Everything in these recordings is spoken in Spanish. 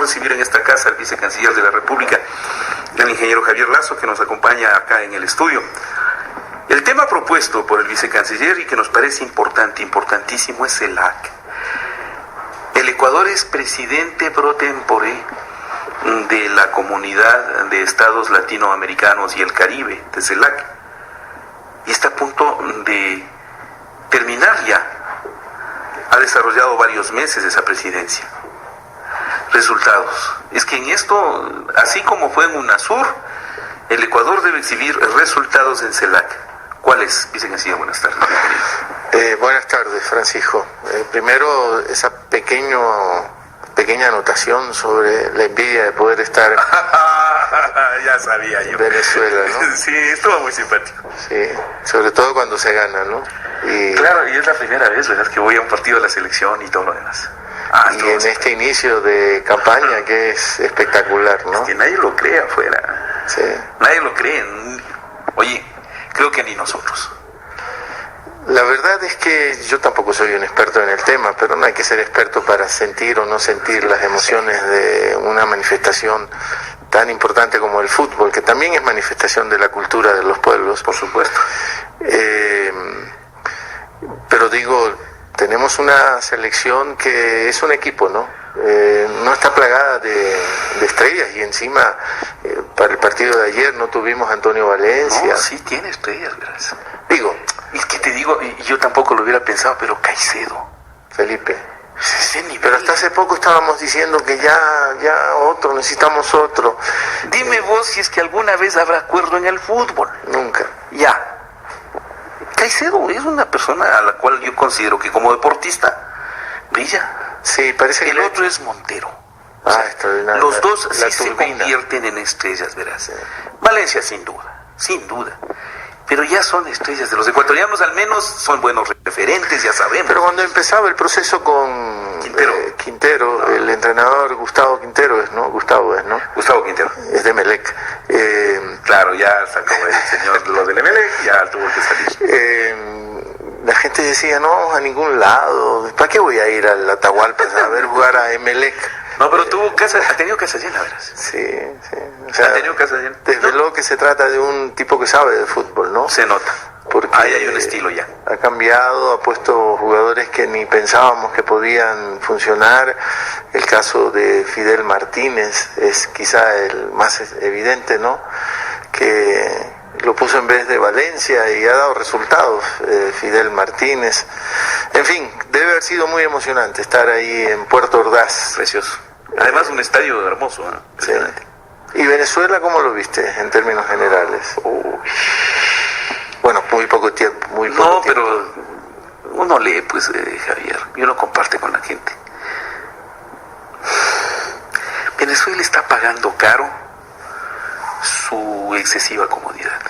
recibir en esta casa al vicecanciller de la República, el ingeniero Javier Lazo, que nos acompaña acá en el estudio. El tema propuesto por el vicecanciller y que nos parece importantísimo, es CELAC. El Ecuador es presidente pro tempore de la Comunidad de Estados Latinoamericanos y el Caribe, de CELAC, y está a punto de terminar ya. Ha desarrollado varios meses esa presidencia. Resultados. Es que en esto, así como fue en UNASUR, el Ecuador debe exhibir resultados en CELAC. ¿Cuáles, vicecanciller? Buenas tardes. Buenas tardes, Francisco. Primero, esa pequeña anotación sobre la envidia de poder estar ya sabía yo. En Venezuela, ¿no? Sí, estuvo muy simpático. Sí, sobre todo cuando se gana, ¿no? Claro, y es la primera vez, ¿verdad?, que voy a un partido de la selección y todo lo demás. Y en este inicio de campaña que es espectacular, ¿no? Es que nadie lo cree afuera. Sí. Nadie lo cree. Oye, creo que ni nosotros. La verdad es que yo tampoco soy un experto en el tema, pero no hay que ser experto para sentir o no sentir las emociones de una manifestación tan importante como el fútbol, que también es manifestación de la cultura de los pueblos. Por supuesto. Pero digo, tenemos una selección que es un equipo, ¿no? No está plagada de estrellas, y encima para el partido de ayer no tuvimos a Antonio Valencia. No, sí tiene estrellas, ¿verdad? Digo, es que te digo, y yo tampoco lo hubiera pensado, pero Caicedo, Felipe, ese nivel. pero hasta hace poco estábamos diciendo que ya otro, necesitamos otro. Dime vos si es que alguna vez habrá acuerdo en el fútbol. Nunca. Ya. Caicedo es una persona a la cual yo considero que como deportista brilla. Sí, parece que el otro es Montero. Extraordinario. Los dos sí se turbina. convierten en estrellas, verás. Sí. Valencia sin duda. Pero ya son estrellas. De los ecuatorianos al menos son buenos referentes, ya sabemos. Pero cuando empezaba el proceso con Quintero, el entrenador Gustavo Quintero es, ¿no? Gustavo Quintero. Es de Emelec. Claro, ya sacó el señor lo del Emelec, ya tuvo que salir. La gente decía, no vamos a ningún lado. ¿Para qué voy a ir al Atahualpa a ver jugar a Emelec? No, pero ha tenido casa llena, verás. Sí. O sea, ha tenido casa llena. Desde luego que se trata de un tipo que sabe de fútbol, ¿no? Se nota. Porque ahí hay un estilo ya. Ha cambiado, ha puesto jugadores que ni pensábamos que podían funcionar. El caso de Fidel Martínez es quizá el más evidente, ¿no? Que lo puso en vez de Valencia y ha dado resultados, Fidel Martínez. En fin, debe haber sido muy emocionante estar ahí en Puerto Ordaz. Precioso. Además un estadio hermoso, ¿no? Sí. ¿Y Venezuela cómo lo viste en términos generales? Bueno, muy poco tiempo. Pero uno lee, pues, Javier, y uno comparte con la gente. Venezuela está pagando caro su excesiva comodidad.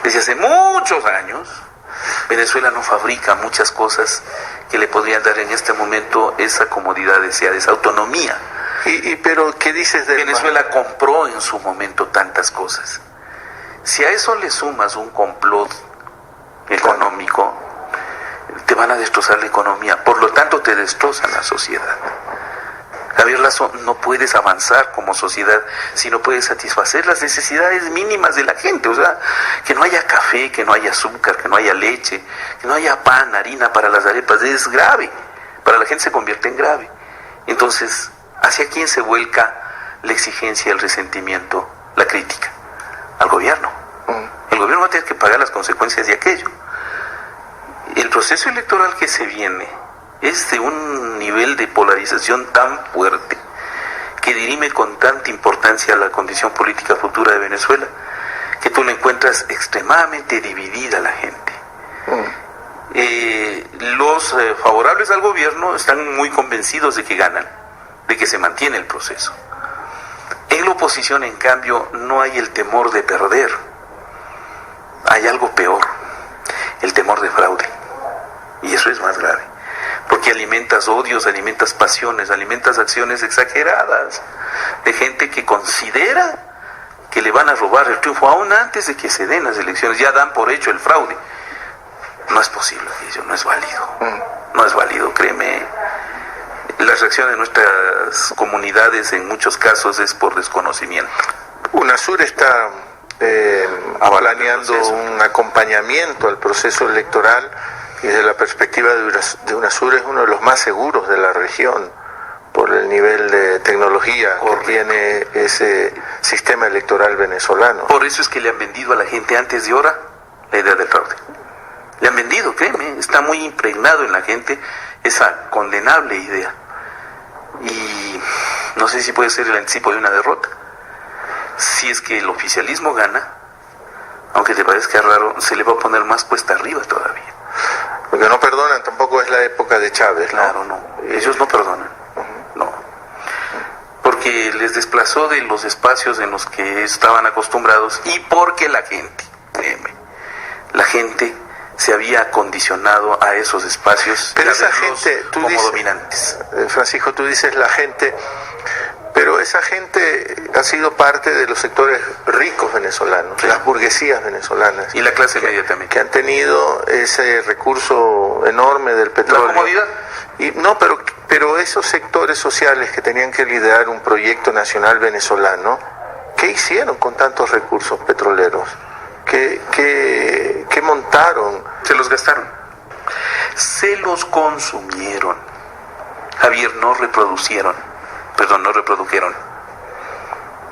Desde hace muchos años, Venezuela no fabrica muchas cosas que le podrían dar en este momento esa comodidad deseada, esa autonomía. Pero ¿qué dices de Venezuela compró en su momento tantas cosas? Si a eso le sumas un complot económico, te van a destrozar la economía, por lo tanto te destrozan la sociedad. Javier Lazo, no puedes avanzar como sociedad si no puedes satisfacer las necesidades mínimas de la gente. O sea, que no haya café, que no haya azúcar, que no haya leche, que no haya pan, harina para las arepas, es grave. Para la gente se convierte en grave. Entonces, ¿hacia quién se vuelca la exigencia, el resentimiento, la crítica? Al gobierno. El gobierno va a tener que pagar las consecuencias de aquello. El proceso electoral que se viene es de un nivel de polarización tan fuerte que dirime con tanta importancia la condición política futura de Venezuela, que tú lo encuentras extremadamente dividida la gente. Los favorables al gobierno están muy convencidos de que ganan, de que se mantiene el proceso. En la oposición, en cambio, no hay el temor de perder. Hay algo peor, el temor de fraude. Y eso es más grave. Porque alimentas odios, alimentas pasiones, alimentas acciones exageradas de gente que considera que le van a robar el triunfo aún antes de que se den las elecciones. Ya dan por hecho el fraude. No es posible, eso no es válido. No es válido, créeme. La reacción de nuestras comunidades en muchos casos es por desconocimiento. UNASUR está planeando un acompañamiento al proceso electoral y desde la perspectiva de UNASUR es uno de los más seguros de la región por el nivel de tecnología que tiene ese sistema electoral venezolano. Por eso es que le han vendido a la gente antes de ahora la idea del fraude. Le han vendido, créeme, está muy impregnado en la gente esa condenable idea. Y no sé si puede ser el anticipo de una derrota. Si es que el oficialismo gana, aunque te parezca raro, se le va a poner más cuesta arriba todavía. Porque no perdonan, tampoco es la época de Chávez, ¿no? Claro, no. Ellos no perdonan. No. Porque les desplazó de los espacios en los que estaban acostumbrados y porque la gente, créeme, la gente se había acondicionado a esos espacios. Pero esa gente, tú como dices, dominantes. Francisco, tú dices la gente, pero esa gente ha sido parte de los sectores ricos venezolanos, de las burguesías venezolanas. Y la clase media también. Que han tenido ese recurso enorme del petróleo. La comodidad. Y, no, pero esos sectores sociales que tenían que liderar un proyecto nacional venezolano, ¿qué hicieron con tantos recursos petroleros? ¿Qué montaron? Se los gastaron. Se los consumieron. Javier, no reprodujeron.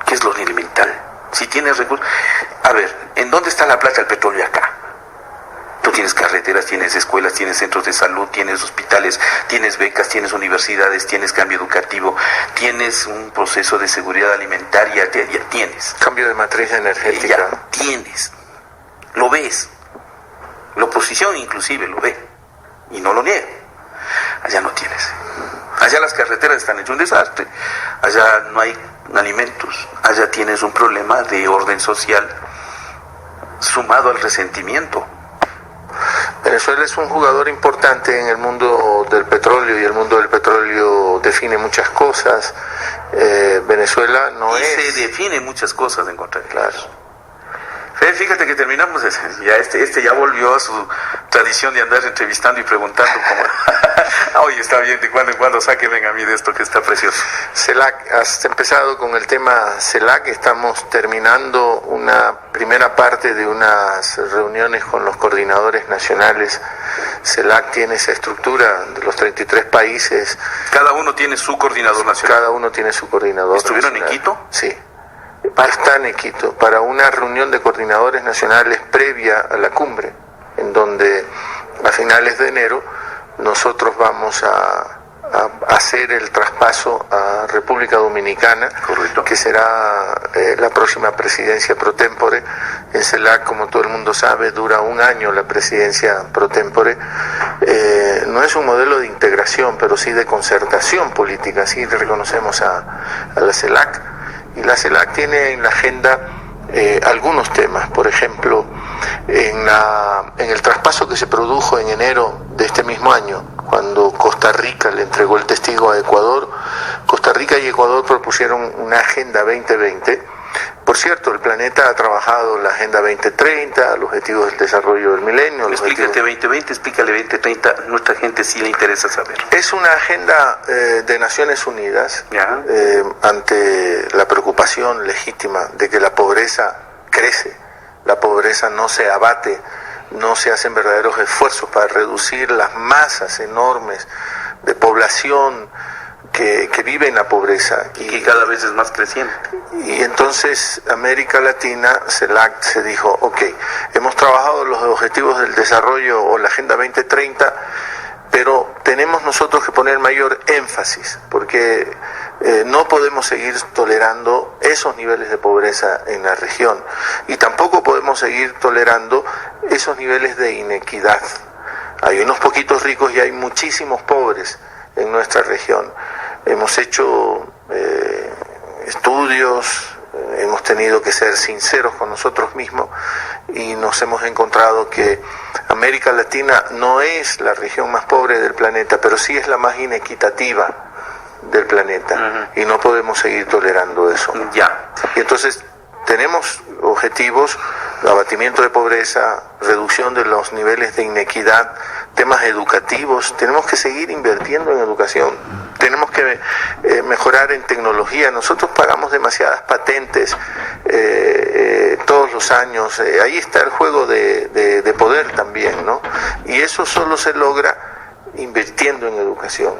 ¿Qué es lo elemental? Si tienes recursos... A ver, ¿en dónde está la plata del petróleo acá? Tú tienes carreteras, tienes escuelas, tienes centros de salud, tienes hospitales, tienes becas, tienes universidades, tienes cambio educativo, tienes un proceso de seguridad alimentaria, ya tienes. Cambio de matriz energética. Ya tienes. Lo ves. La oposición inclusive lo ve. Y no lo niega. Allá no tienes. Allá las carreteras están hechas un desastre. Allá no hay alimentos. Allá tienes un problema de orden social sumado al resentimiento. Venezuela es un jugador importante en el mundo del petróleo y el mundo del petróleo define muchas cosas. Venezuela no y es... se define muchas cosas en contra de ellos. Fíjate que terminamos, ya este ya volvió a su tradición de andar entrevistando y preguntando como, oye, está bien, de cuando en cuando sáquenme a mí de esto que está precioso. CELAC, has empezado con el tema CELAC, estamos terminando una primera parte de unas reuniones con los coordinadores nacionales. CELAC tiene esa estructura de los 33 países. Cada uno tiene su coordinador nacional. Cada uno tiene su coordinador ¿Estuvieron nacional. en Quito? Sí. Están en Quito para una reunión de coordinadores nacionales previa a la cumbre, en donde a finales de enero nosotros vamos a hacer el traspaso a República Dominicana. Correcto. Que será la próxima presidencia pro tempore. En CELAC, como todo el mundo sabe, dura un año la presidencia pro tempore. No es un modelo de integración, pero sí de concertación política, sí reconocemos a la CELAC. Y la CELAC tiene en la agenda algunos temas, por ejemplo, en el traspaso que se produjo en enero de este mismo año, cuando Costa Rica le entregó el testigo a Ecuador. Costa Rica y Ecuador propusieron una Agenda 2020. Por cierto, el planeta ha trabajado la Agenda 2030, los Objetivos del Desarrollo del Milenio. Explícate 2020, explícale 2030, nuestra gente sí le interesa saber. Es una agenda de Naciones Unidas ante la preocupación legítima de que la pobreza crece, la pobreza no se abate, no se hacen verdaderos esfuerzos para reducir las masas enormes de población que vive en la pobreza. Y que cada vez es más creciente. Y entonces América Latina, CELAC, se dijo, ok, hemos trabajado los objetivos del desarrollo o la Agenda 2030, pero tenemos nosotros que poner mayor énfasis, porque no podemos seguir tolerando esos niveles de pobreza en la región, y tampoco podemos seguir tolerando esos niveles de inequidad. Hay unos poquitos ricos y hay muchísimos pobres en nuestra región. Hemos hecho estudios, hemos tenido que ser sinceros con nosotros mismos y nos hemos encontrado que América Latina no es la región más pobre del planeta, pero sí es la más inequitativa del planeta. Y no podemos seguir tolerando eso. Y entonces tenemos objetivos: abatimiento de pobreza, reducción de los niveles de inequidad, temas educativos. Tenemos que seguir invirtiendo en educación. tenemos que mejorar en tecnología. Nosotros pagamos demasiadas patentes todos los años. Ahí está el juego de poder también, ¿no? Y eso solo se logra invirtiendo en educación.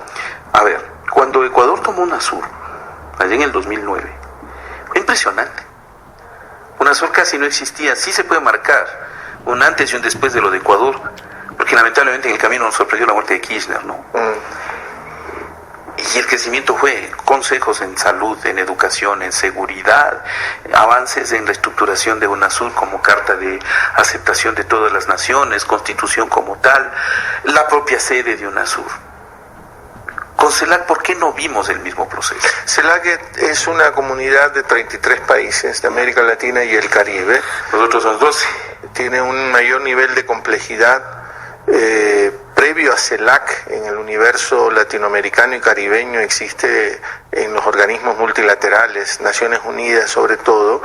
A ver, cuando Ecuador tomó UNASUR, allá en el 2009, fue impresionante. UNASUR casi no existía. Sí se puede marcar un antes y un después de lo de Ecuador, porque lamentablemente en el camino nos sorprendió la muerte de Kirchner, ¿no? Y el crecimiento fue consejos en salud, en educación, en seguridad, avances en la estructuración de UNASUR como carta de aceptación de todas las naciones, constitución como tal, la propia sede de UNASUR. Con CELAC, ¿por qué no vimos el mismo proceso? CELAC es una comunidad de 33 países de América Latina y el Caribe. Nosotros somos 12. Tiene un mayor nivel de complejidad. Previo a CELAC, en el universo latinoamericano y caribeño existe en los organismos multilaterales, Naciones Unidas sobre todo,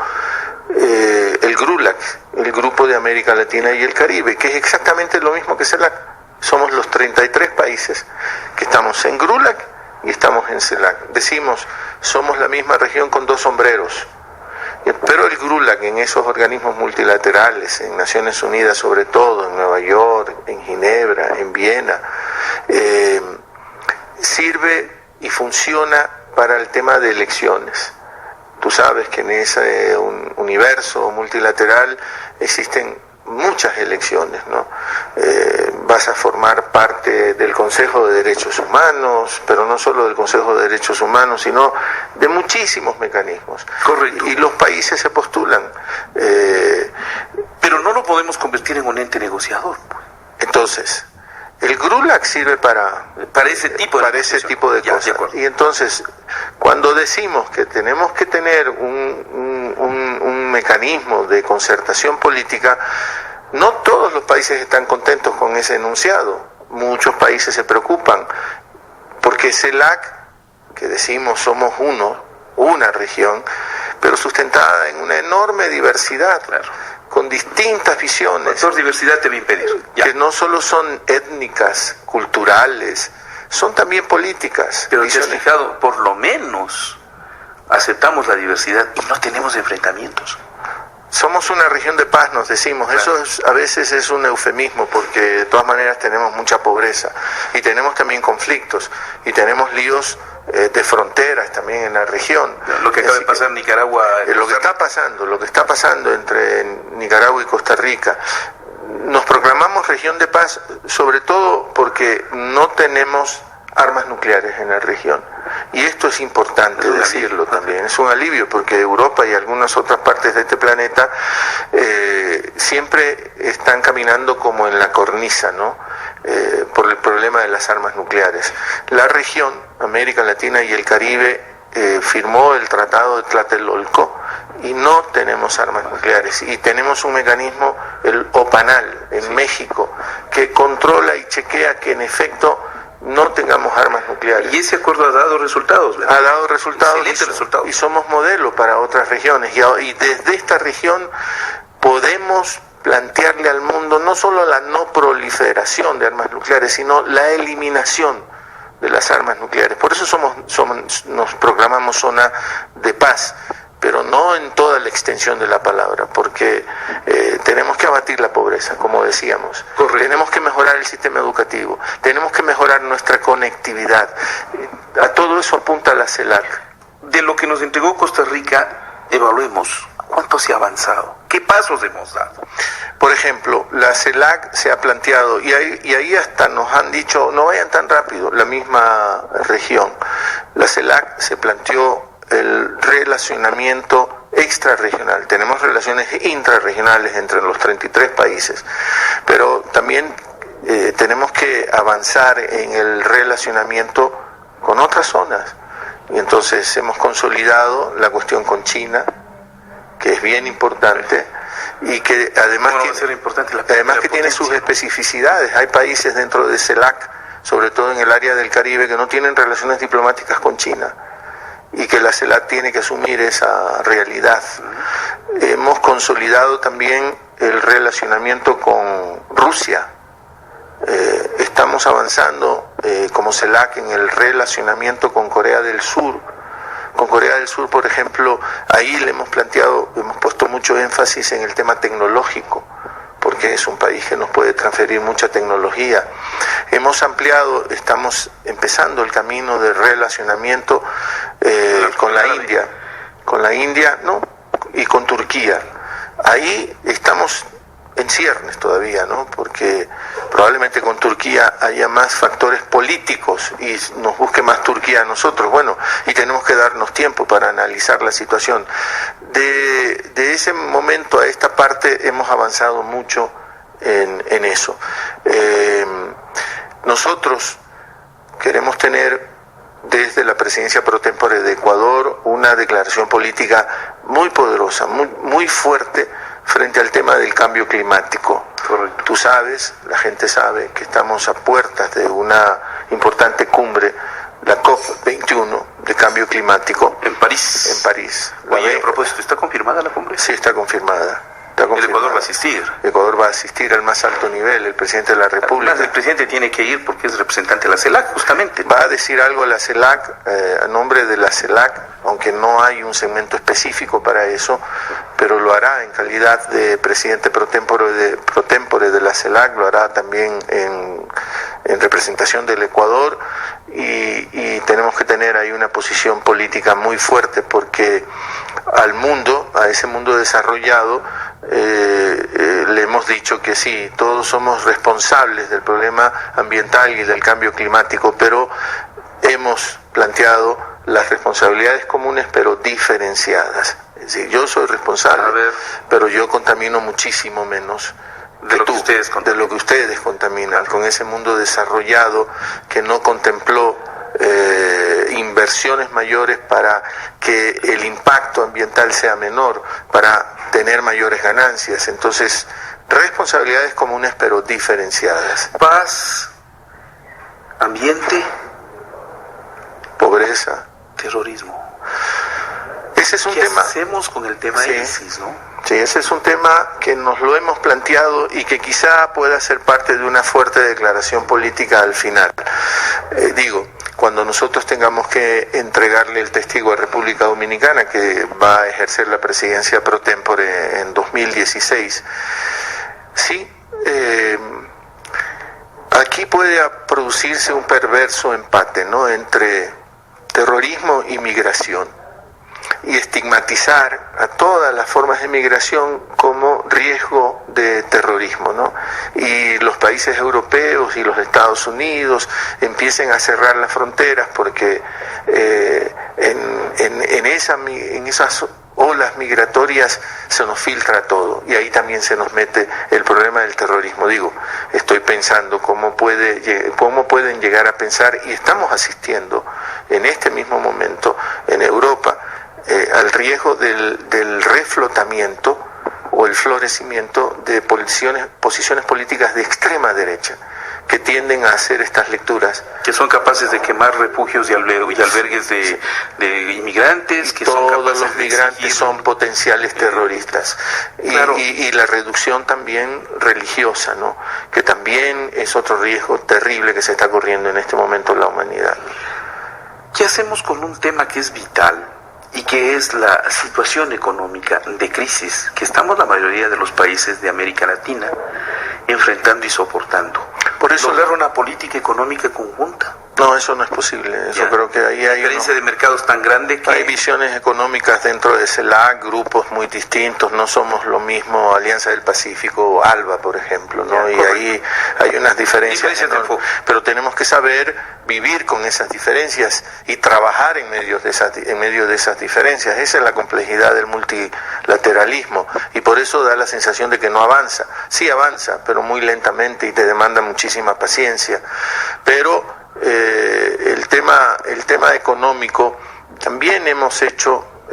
el GRULAC, el Grupo de América Latina y el Caribe, que es exactamente lo mismo que CELAC. Somos los 33 países que estamos en GRULAC y estamos en CELAC. Decimos, somos la misma región con dos sombreros. Pero el GRULAC en esos organismos multilaterales, en Naciones Unidas sobre todo, en Nueva York, en Ginebra, en Viena, sirve y funciona para el tema de elecciones. Tú sabes que en ese universo multilateral existen muchas elecciones, ¿no? Vas a formar parte del Consejo de Derechos Humanos, pero no solo del Consejo de Derechos Humanos, sino de muchísimos mecanismos. Correcto. Y los países se postulan. Pero no lo podemos convertir en un ente negociador. Entonces, el GRULAC sirve para ese tipo de cosas. Y entonces, cuando decimos que tenemos que tener un mecanismo de concertación política, no todos los países están contentos con ese enunciado. Muchos países se preocupan, porque CELAC, que decimos somos una región, pero sustentada en una enorme diversidad. Claro. Con distintas visiones. Factor diversidad te va a impedir. Que no solo son étnicas, culturales, son también políticas. Pero te has fijado, por lo menos aceptamos la diversidad y no tenemos enfrentamientos. Somos una región de paz, nos decimos. Claro. Eso a veces es un eufemismo, porque de todas maneras tenemos mucha pobreza y tenemos también conflictos y tenemos líos de fronteras también en la región. Lo que acaba de pasar en Nicaragua. Lo que está pasando entre Nicaragua y Costa Rica. Nos proclamamos región de paz, sobre todo porque no tenemos armas nucleares en la región. Y esto es importante decirlo también. Es un alivio, porque Europa y algunas otras partes de este planeta siempre están caminando como en la cornisa, ¿no? Por el problema de las armas nucleares. La región, América Latina y el Caribe, firmó el Tratado de Tlatelolco y no tenemos armas nucleares. Y tenemos un mecanismo, el OPANAL, en México, que controla y chequea que en efecto no tengamos armas nucleares. Y ese acuerdo ha dado resultados, ¿verdad? Ha dado resultados. Excelentes resultados. Y somos modelo para otras regiones. Y desde esta región podemos plantearle al mundo no solo la no proliferación de armas nucleares, sino la eliminación de las armas nucleares. Por eso nos proclamamos zona de paz, pero no en toda la extensión de la palabra, porque tenemos que abatir la pobreza, como decíamos. Correcto. Tenemos que mejorar el sistema educativo, tenemos que mejorar nuestra conectividad. A todo eso apunta la CELAC. De lo que nos entregó Costa Rica, evaluemos cuánto se ha avanzado, qué pasos hemos dado. Por ejemplo, la CELAC se ha planteado, y ahí hasta nos han dicho, no vayan tan rápido, la misma región. La CELAC se planteó el relacionamiento extrarregional. Tenemos relaciones intrarregionales entre los 33 países, pero también tenemos que avanzar en el relacionamiento con otras zonas. Y entonces hemos consolidado la cuestión con China, que es bien importante, y que además tiene sus especificidades. Hay países dentro de CELAC, sobre todo en el área del Caribe, que no tienen relaciones diplomáticas con China, y que la CELAC tiene que asumir esa realidad. Hemos consolidado también el relacionamiento con Rusia. Estamos avanzando como CELAC en el relacionamiento con Corea del Sur. Con Corea del Sur, por ejemplo, ahí le hemos puesto mucho énfasis en el tema tecnológico, porque es un país que nos puede transferir mucha tecnología. Hemos ampliado, estamos empezando el camino de relacionamiento con la India, ¿no? Y con Turquía. Ahí estamos en ciernes todavía, ¿no? Porque probablemente con Turquía haya más factores políticos y nos busque más Turquía a nosotros. Bueno, y tenemos que darnos tiempo para analizar la situación. De ese momento a esta parte hemos avanzado mucho en eso. Nosotros queremos tener desde la presidencia pro tempore de Ecuador una declaración política muy poderosa, muy fuerte frente al tema del cambio climático. Correcto. Tú sabes, la gente sabe que estamos a puertas de una importante cumbre, la COP21 de cambio climático. En París. En París. Oye, a propósito, ¿está confirmada la cumbre? Sí, está confirmada. El Ecuador va a asistir. Ecuador va a asistir al más alto nivel, el presidente de la República. Además, el presidente tiene que ir porque es representante de la CELAC, justamente. Va a decir algo a la CELAC, a nombre de la CELAC, aunque no hay un segmento específico para eso, pero lo hará en calidad de presidente pro tempore de la CELAC, lo hará también en representación del Ecuador, y tenemos que tener ahí una posición política muy fuerte, porque al mundo, a ese mundo desarrollado, le hemos dicho que sí, todos somos responsables del problema ambiental y del cambio climático, pero hemos planteado las responsabilidades comunes pero diferenciadas. Es decir, yo soy responsable, pero yo contamino muchísimo menos de lo que ustedes contaminan, con ese mundo desarrollado que no contempló inversiones mayores para que el impacto ambiental sea menor, para tener mayores ganancias. Entonces, responsabilidades comunes pero diferenciadas. Paz, ambiente, pobreza, terrorismo. Ese es un tema. ¿Qué hacemos con el tema de ISIS, no? Sí, ese es un tema que nos lo hemos planteado y que quizá pueda ser parte de una fuerte declaración política al final. Cuando nosotros tengamos que entregarle el testigo a República Dominicana, que va a ejercer la presidencia pro tempore en 2016, sí, aquí puede producirse un perverso empate, ¿no?, entre terrorismo y migración, y estigmatizar a todas las formas de migración como riesgo de terrorismo, ¿no? Y los países europeos y los Estados Unidos empiecen a cerrar las fronteras porque en esas olas migratorias se nos filtra todo, y ahí también se nos mete el problema del terrorismo. Estoy pensando cómo pueden llegar a pensar, y estamos asistiendo en este mismo momento en Europa al riesgo del reflotamiento o el florecimiento de posiciones políticas de extrema derecha que tienden a hacer estas lecturas. Que son capaces de quemar refugios y albergues de inmigrantes. Que todos los migrantes son potenciales terroristas. Claro. Y la reducción también religiosa, ¿no?, que también es otro riesgo terrible que se está corriendo en este momento en la humanidad. ¿Qué hacemos con un tema que es vital y que es la situación económica de crisis que estamos la mayoría de los países de América Latina enfrentando y soportando? Por eso lograr una política económica conjunta. No, eso no es posible. Eso creo que ahí hay diferencia de mercados tan grande que hay visiones económicas dentro de CELAC, grupos muy distintos. No somos lo mismo Alianza del Pacífico o ALBA, por ejemplo, ¿no? Y ahí hay unas diferencias enormes, pero tenemos que saber vivir con esas diferencias y trabajar en medio de esas diferencias. Esa es la complejidad del multilateralismo, y por eso da la sensación de que no avanza. Sí avanza, pero muy lentamente, y te demanda muchísima paciencia. Pero el tema económico, también hemos hecho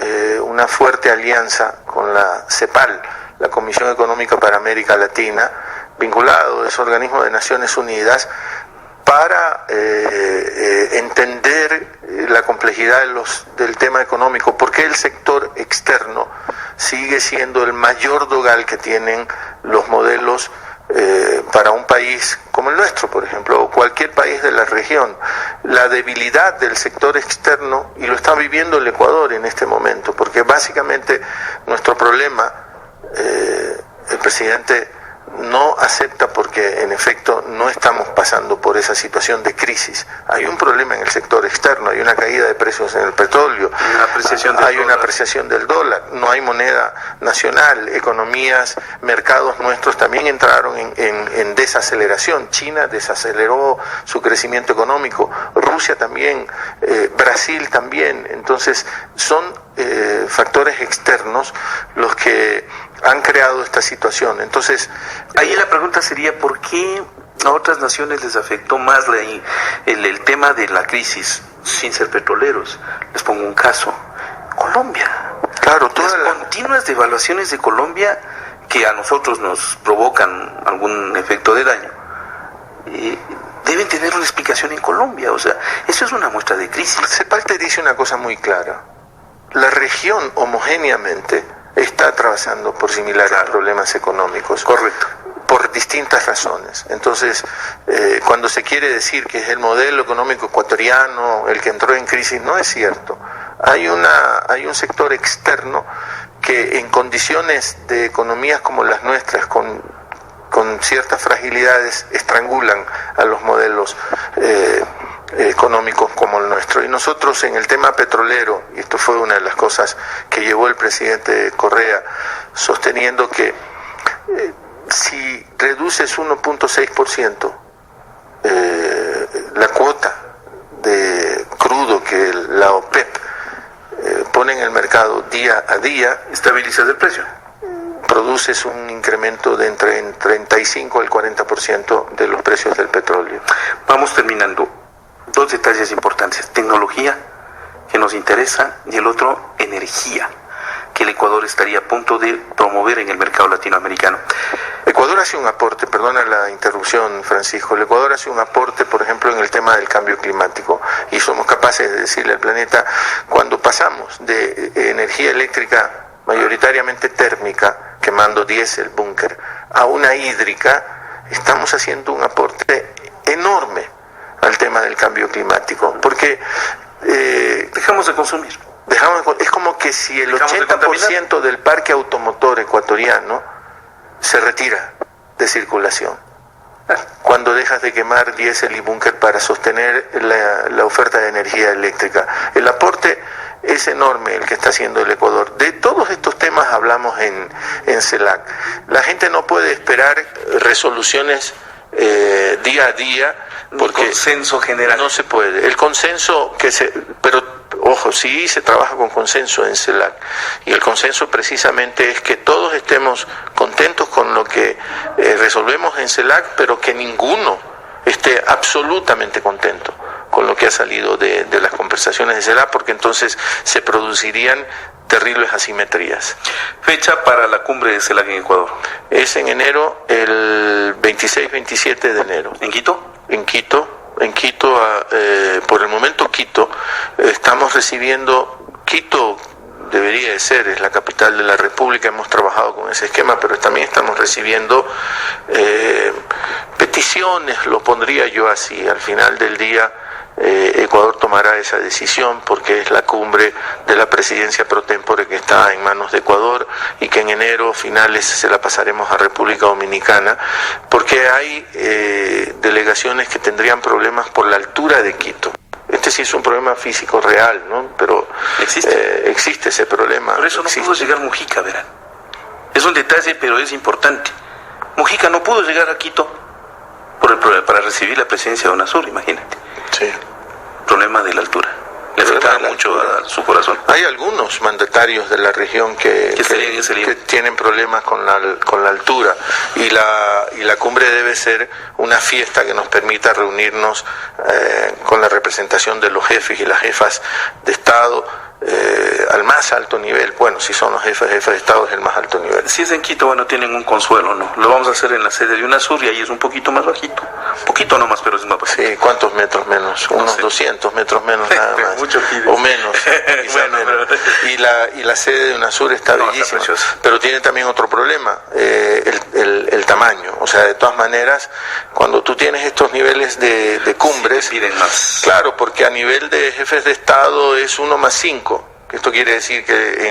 una fuerte alianza con la CEPAL, la Comisión Económica para América Latina, vinculado a ese organismo de Naciones Unidas, para entender la complejidad del tema económico, porque el sector externo sigue siendo el mayor dogal que tienen los modelos para un país como el nuestro, por ejemplo, o cualquier país de la región, la debilidad del sector externo, y lo está viviendo el Ecuador en este momento, porque básicamente nuestro problema, el presidente no acepta porque en efecto no estamos pasando por esa situación de crisis. Hay un problema en el sector externo, hay una caída de precios en el petróleo, hay una apreciación del dólar, no hay moneda nacional, economías, mercados nuestros también entraron en desaceleración. China desaceleró su crecimiento económico, Rusia también, Brasil también. Entonces son factores externos los que han creado esta situación. Entonces, ahí la pregunta sería, ¿por qué a otras naciones les afectó más el tema de la crisis sin ser petroleros? Les pongo un caso, Colombia. Claro, las continuas devaluaciones de Colombia, que a nosotros nos provocan algún efecto de daño, deben tener una explicación en Colombia. O sea, eso es una muestra de crisis. CEPAL dice una cosa muy clara: la región homogéneamente está atravesando por similares problemas económicos. Correcto. Por distintas razones. Entonces, cuando se quiere decir que es el modelo económico ecuatoriano el que entró en crisis, no es cierto. Hay un sector externo que en condiciones de economías como las nuestras, con ciertas fragilidades, estrangulan a los modelos económicos como el nuestro. Y nosotros en el tema petrolero, y esto fue una de las cosas que llevó el presidente Correa, sosteniendo que si reduces 1.6% la cuota de crudo que la OPEP pone en el mercado día a día, estabilizas el precio, produces un incremento de entre el 35 al 40% de los precios del petróleo. Vamos terminando. Dos detalles importantes: tecnología, que nos interesa, y el otro, energía, que el Ecuador estaría a punto de promover en el mercado latinoamericano. Ecuador hace un aporte, perdona la interrupción, Francisco, el Ecuador hace un aporte, por ejemplo, en el tema del cambio climático, y somos capaces de decirle al planeta, cuando pasamos de energía eléctrica mayoritariamente térmica, quemando diésel, búnker, a una hídrica, estamos haciendo un aporte enorme al tema del cambio climático, porque dejamos de consumir. Es como que si el 80% del parque automotor ecuatoriano se retira de circulación, cuando dejas de quemar diésel y búnker para sostener la oferta de energía eléctrica. El aporte es enorme el que está haciendo el Ecuador. De todos estos temas hablamos en CELAC. La gente no puede esperar resoluciones día a día, porque consenso general no se puede. El consenso pero ojo, sí se trabaja con consenso en CELAC, y el consenso precisamente es que todos estemos contentos con lo que resolvemos en CELAC, pero que ninguno esté absolutamente contento con lo que ha salido de las conversaciones de CELAC, porque entonces se producirían terribles asimetrías. Fecha para la cumbre de CELAC en Ecuador. Es en enero, el 26-27 de enero. ¿En Quito? En Quito, por el momento Quito, estamos recibiendo, Quito debería de ser, es la capital de la República, hemos trabajado con ese esquema, pero también estamos recibiendo peticiones, lo pondría yo así, al final del día Ecuador tomará esa decisión porque es la cumbre de la presidencia pro tempore que está en manos de Ecuador, y que en enero finales se la pasaremos a República Dominicana, porque hay delegaciones que tendrían problemas por la altura de Quito. Este sí es un problema físico real, ¿no? Pero existe ese problema. Por eso no pudo llegar Mujica, verán. Es un detalle, pero es importante. Mujica no pudo llegar a Quito para recibir la presidencia de UNASUR, imagínate. Sí. Problema de la altura. Le afectaba mucho a su corazón. Hay algunos mandatarios de la región que tienen problemas con la altura, y la cumbre debe ser una fiesta que nos permita reunirnos con la representación de los jefes y las jefas de Estado al más alto nivel. Bueno, si son los jefes de Estado es el más alto nivel. Si es en Quito, bueno, tienen un consuelo, ¿no? Lo vamos a hacer en la sede de UNASUR, y ahí es un poquito más bajito. Poquito nomás, pero es más bajito. Sí, ¿cuántos metros menos? Unos 200 metros menos nada más. Mucho o menos, bueno, menos. y la sede de UNASUR está bellísima, pero tiene también otro problema, el tamaño. O sea, de todas maneras, cuando tú tienes estos niveles de cumbres, sí, piden más. Claro, porque a nivel de jefes de Estado es 1+5. Esto quiere decir que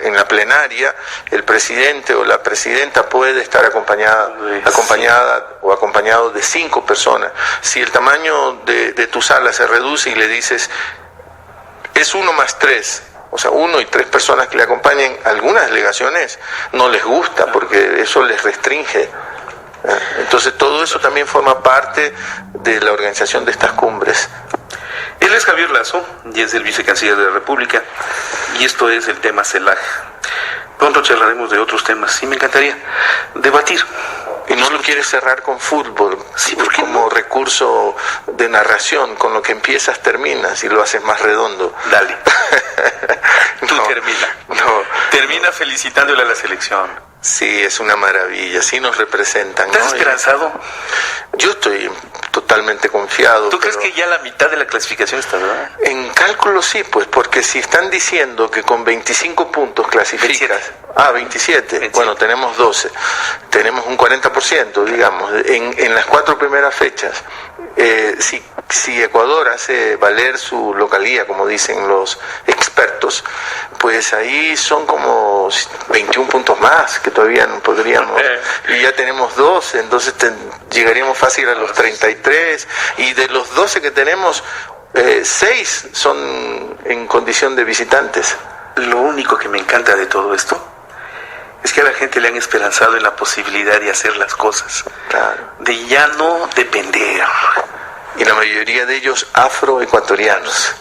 en la plenaria el presidente o la presidenta puede estar acompañada o acompañado de 5 personas. Si el tamaño de tu sala se reduce y le dices es 1+3, o sea, 1 y 3 personas que le acompañen, algunas delegaciones no les gusta porque eso les restringe. Entonces todo eso también forma parte de la organización de estas cumbres. Él es Javier Lazo y es el vicecanciller de la República, y esto es el tema CELAC. Pronto charlaremos de otros temas y me encantaría debatir. ¿Y no lo quieres cerrar con fútbol? Sí, ¿por qué como no? Recurso de narración, con lo que empiezas terminas y lo haces más redondo. Dale. Tú No, termina. no. Termina felicitándole a la selección. Sí, es una maravilla, sí nos representan. ¿Estás ¿no? esperanzado? Yo estoy totalmente confiado. ¿Tú crees que ya la mitad de la clasificación está, verdad? En cálculo sí, pues, porque si están diciendo que con 25 puntos clasificas... 27. 27. Bueno, tenemos 12. Tenemos un 40%, digamos, en las 4 primeras fechas. Si Ecuador hace valer su localía, como dicen los expertos, pues ahí son como 21 puntos más que todavía no podríamos. Y ya tenemos 12, entonces llegaríamos fácil a los 33. Y de los 12 que tenemos, 6 son en condición de visitantes. Lo único que me encanta de todo esto es que a la gente le han esperanzado en la posibilidad de hacer las cosas, Claro. de ya no depender. Y la mayoría de ellos afroecuatorianos.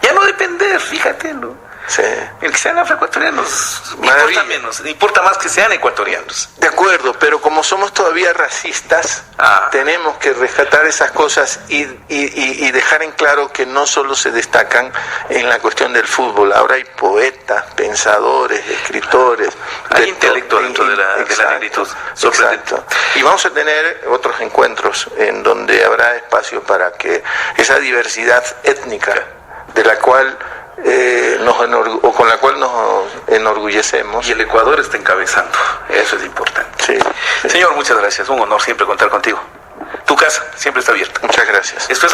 Ya no depender, fíjate, ¿no? Sí. El que sean afroecuatorianos Maravilla. importa menos, importa más que sean ecuatorianos. De acuerdo, pero como somos todavía racistas, tenemos que rescatar esas cosas y dejar en claro que no solo se destacan en la cuestión del fútbol. Ahora hay poetas, pensadores, escritores. Hay intelecto dentro de la negritud. Sorprendente. Exacto. Y vamos a tener otros encuentros en donde habrá espacio para que esa diversidad étnica de la cual con la cual nos enorgullecemos. Y el Ecuador está encabezando, eso es importante. Sí. Señor, muchas gracias, un honor siempre contar contigo. Tu casa siempre está abierta. Muchas gracias. Esto es